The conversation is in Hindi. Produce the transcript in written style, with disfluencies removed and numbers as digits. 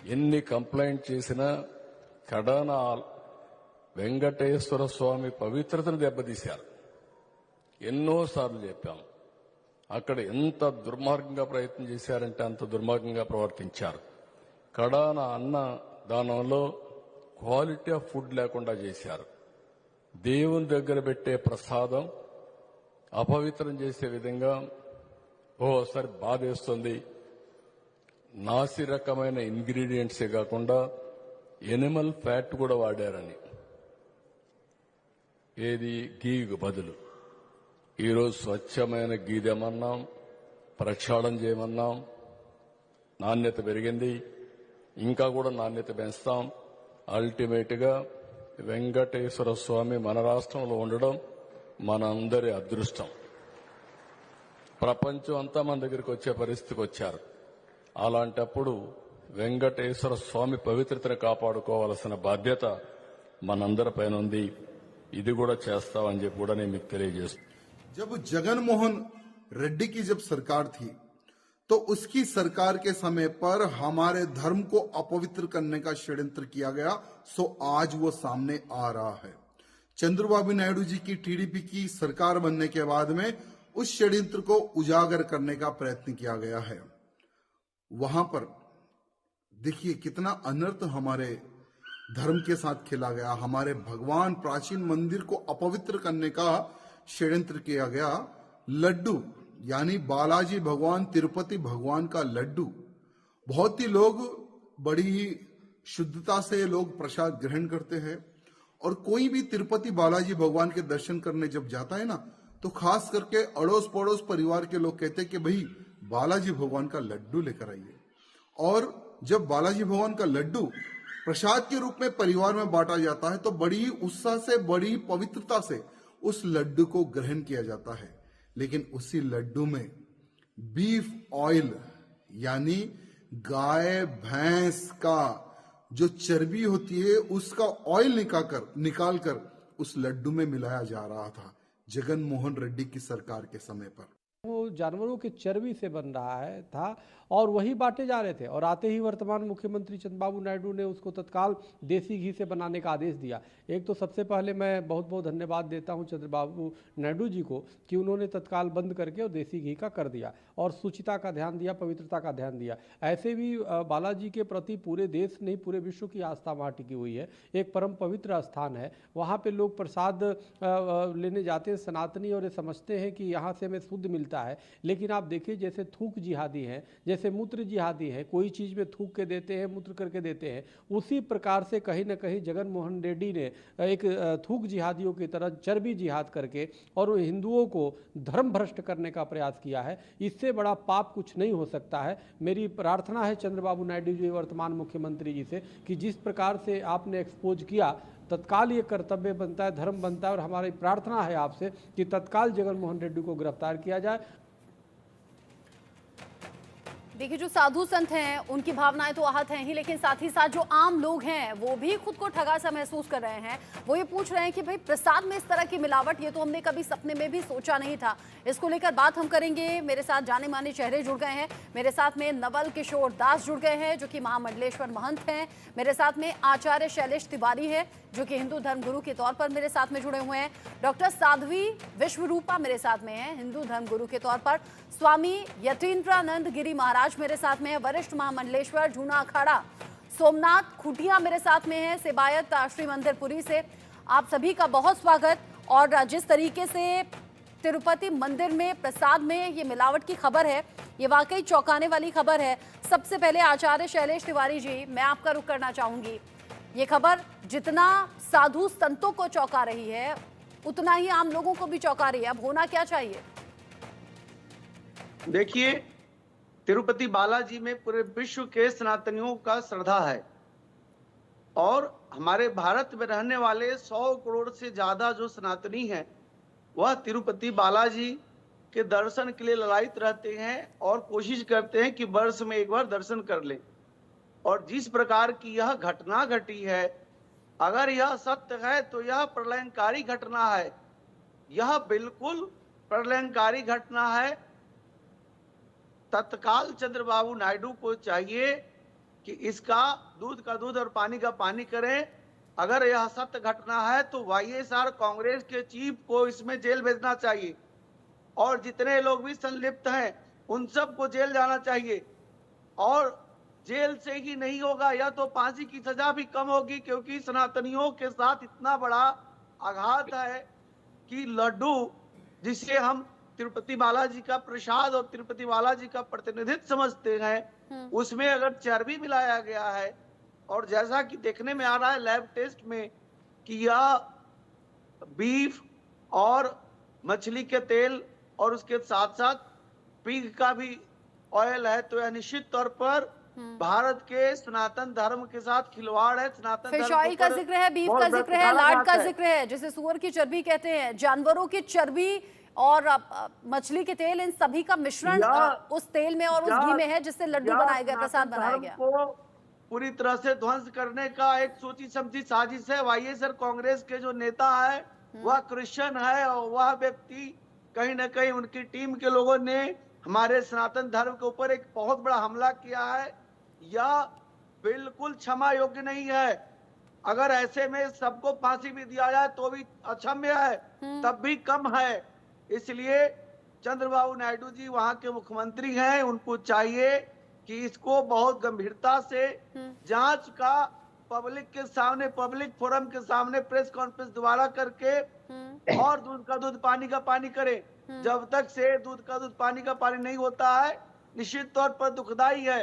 ఎన్ని కంప్లైంట్ చేసినా కడాన వెంకటేశ్వర స్వామి పవిత్రతను దెబ్బతీశారు. ఎన్నోసార్లు చెప్పాం. అక్కడ ఎంత దుర్మార్గంగా ప్రయత్నం చేశారంటే అంత దుర్మార్గంగా ప్రవర్తించారు. కడాన అన్న దానంలో క్వాలిటీ ఆఫ్ ఫుడ్ లేకుండా చేశారు. దేవుని దగ్గర పెట్టే ప్రసాదం అపవిత్రం చేసే విధంగా ఓసారి బాధేస్తుంది. నాసి రకమైన ఇంగ్రీడియంట్సే కాకుండా ఎనిమల్ ఫ్యాట్ కూడా వాడారని, ఏది గీకు బదులు. ఈరోజు స్వచ్ఛమైన గీ తెమన్నాం, ప్రక్షాళన చేయమన్నాం. నాణ్యత పెరిగింది, ఇంకా కూడా నాణ్యత పెంచుతాం. అల్టిమేట్ గా వెంకటేశ్వర స్వామి మన రాష్ట్రంలో ఉండడం మనందరి అదృష్టం. ప్రపంచం అంతా మన దగ్గరికి వచ్చే పరిస్థితికి వచ్చారు. అలాంటప్పుడు వెంకటేశ్వర స్వామి పవిత్రతను కాపాడుకోవాల్సిన బాధ్యత మనందరిపైన ఉంది. ఇది కూడా చేస్తామని చెప్పి కూడా నేను మీకు తెలియజేస్తాను. जब जगन मोहन रेड्डी की जब सरकार थी तो उसकी सरकार के समय पर हमारे धर्म को अपवित्र करने का षड्यंत्र किया गया, सो आज वो सामने आ रहा है। चंद्रबाबू नायडू जी की टीडीपी की सरकार बनने के बाद में उस षड्यंत्र को उजागर करने का प्रयत्न किया गया है। वहां पर देखिए कितना अनर्थ हमारे धर्म के साथ खेला गया। हमारे भगवान प्राचीन मंदिर को अपवित्र करने का षड्यंत्र किया गया। लड्डू यानी बालाजी भगवान तिरुपति भगवान का लड्डू, बहुत ही लोग बड़ी ही शुद्धता से लोग प्रसाद ग्रहण करते हैं। और कोई भी तिरुपति बालाजी भगवान के दर्शन करने जब जाता है ना, तो खास करके अड़ोस पड़ोस परिवार के लोग कहते हैं कि भाई बालाजी भगवान का लड्डू लेकर आइए। और जब बालाजी भगवान का लड्डू प्रसाद के रूप में परिवार में बांटा जाता है तो बड़ी उत्साह से, बड़ी पवित्रता से उस लड्डू को ग्रहण किया जाता है। लेकिन उसी लड्डू में बीफ ऑयल यानी गाय भैंस का जो चर्बी होती है उसका ऑयल निकालकर उस लड्डू में मिलाया जा रहा था जगन मोहन रेड्डी की सरकार के समय पर। वो जानवरों के चर्बी से बन रहा है था और वही बांटे जा रहे थे। और आते ही वर्तमान मुख्यमंत्री चंद्रबाबू नायडू ने उसको तत्काल देसी घी से बनाने का आदेश दिया। एक तो सबसे पहले मैं बहुत बहुत धन्यवाद देता हूं चंद्रबाबू नायडू जी को कि उन्होंने तत्काल बंद करके और देसी घी का कर दिया और शुचिता का ध्यान दिया, पवित्रता का ध्यान दिया। ऐसे भी बालाजी के प्रति पूरे देश नहीं पूरे विश्व की आस्था वहाँ टिकी हुई है। एक परम पवित्र स्थान है, वहाँ पे लोग प्रसाद लेने जाते हैं सनातनी और ये समझते हैं कि यहाँ से हमें शुद्ध मिलता है। लेकिन आप देखिए जैसे थूक जिहादी हैं, जैसे मूत्र जिहादी हैं, कोई चीज़ में थूक के देते हैं, मूत्र करके देते हैं, उसी प्रकार से कहीं ना कहीं जगन मोहन रेड्डी ने एक थूक जिहादियों की तरह चर्बी जिहाद करके और हिंदुओं को धर्म भ्रष्ट करने का प्रयास किया है। इससे बड़ा पाप कुछ नहीं हो सकता है। मेरी प्रार्थना है चंद्रबाबू नायडू जी वर्तमान मुख्यमंत्री जी से कि जिस प्रकार से आपने एक्सपोज किया तत्काल ये कर्तव्य बनता है, धर्म बनता है और हमारी प्रार्थना है आपसे कि तत्काल जगन मोहन रेड्डी को गिरफ्तार किया जाए। देखिए जो साधु संत हैं उनकी भावनाएं तो आहत हैं ही, लेकिन साथ ही साथ जो आम लोग हैं वो भी खुद को ठगा सा महसूस कर रहे हैं। वो ये पूछ रहे हैं कि भाई प्रसाद में इस तरह की मिलावट, ये तो हमने कभी सपने में भी सोचा नहीं था। इसको लेकर बात हम करेंगे। मेरे साथ जाने माने चेहरे जुड़ गए हैं। मेरे साथ में नवल किशोर दास जुड़ गए हैं जो कि महामंडलेश्वर महंत हैं। मेरे साथ में आचार्य शैलेश तिवारी है जो कि हिंदू धर्म गुरु के तौर पर मेरे साथ में जुड़े हुए हैं। डॉक्टर साध्वी विश्वरूपा मेरे साथ में है, हिंदू धर्म गुरु के तौर पर। स्वामी यतीन्द्रानंद गिरी महाराज मेरे साथ में है, वरिष्ठ महामंडलेश्वर जूना अखाड़ा। सोमनाथ खुटिया मेरे साथ में है, सेवायत श्री मंदिर पुरी से। आप सभी का बहुत स्वागत। और जिस तरीके से तिरुपति मंदिर में प्रसाद में ये मिलावट की खबर है, ये वाकई चौंकाने वाली खबर है। सबसे पहले आचार्य शैलेश तिवारी जी, मैं आपका रुख करना चाहूंगी। ये खबर जितना साधु संतों को चौंका रही है उतना ही आम लोगों को भी चौंका रही है। अब होना क्या चाहिए? देखिए, तिरुपति बालाजी में पूरे विश्व के सनातनियों का श्रद्धा है और हमारे भारत में रहने वाले 100 करोड़ से ज्यादा जो सनातनी हैं वह तिरुपति बालाजी के दर्शन के लिए ललायित रहते हैं और कोशिश करते हैं कि वर्ष में एक बार दर्शन कर लें। और जिस प्रकार की यह घटना घटी है, अगर यह सत्य है तो यह प्रलयंकारी घटना है। यह बिल्कुल प्रलयंकारी घटना है। तत्काल चंद्रबाबू नायडू को चाहिए कि इसका दूध का दूध और पानी का पानी करें। अगर यह सत्य घटना है तो वाईएसआर कांग्रेस के चीफ को इसमें जेल भेजना चाहिए और जितने लोग भी संलिप्त हैं उन सबको जेल जाना चाहिए। और जेल से ही नहीं होगा, या तो फांसी की सजा भी कम होगी, क्योंकि सनातनियों के साथ इतना बड़ा आघात है कि लड्डू जिसे हम तिरुपति बालाजी का प्रसाद और तिरुपति बालाजी का प्रतिनिधित्व समझते हैं, उसमें अगर चर्बी मिलाया गया है और जैसा कि देखने में आ रहा है लैब टेस्ट में कि यह बीफ और मछली के तेल और उसके साथ साथ पिग का भी ऑयल है, तो यह निश्चित तौर पर भारत के सनातन धर्म के साथ खिलवाड़ है। सनातन फिश धर्म ऑयल का जिक्र है, बीफ का जिक्र है, लाड का जिक्र है, जिसे सुअर की चर्बी कहते हैं, जानवरों की चर्बी और मछली के तेल, इन सभी का मिश्रण उस तेल में और उस घी में है जिससे लड्डू बनाए गए, प्रसाद बनाया गया। को पूरी तरह से ध्वंस करने का एक सोची समझी साजिश है। वाईएसआर कांग्रेस के जो नेता है वह क्रिश्चियन है और वह व्यक्ति कहीं ना कहीं उनकी टीम के लोगों ने हमारे सनातन धर्म के ऊपर एक बहुत बड़ा हमला किया है। यह बिल्कुल क्षमा योग्य नहीं है। अगर ऐसे में सबको फांसी भी दिया जाए तो भी अक्षम्य है, तब भी कम है। इसलिए चंद्रबाबू नायडू जी वहां के मुख्यमंत्री हैं, उनको चाहिए कि इसको बहुत गंभीरता से जांच का पब्लिक के सामने, पब्लिक फोरम के सामने प्रेस कॉन्फ्रेंस दोबारा करके और दूध का दूध पानी का पानी करे। जब तक से दूध का दूध पानी का पानी नहीं होता है, निश्चित तौर पर दुखदाई है।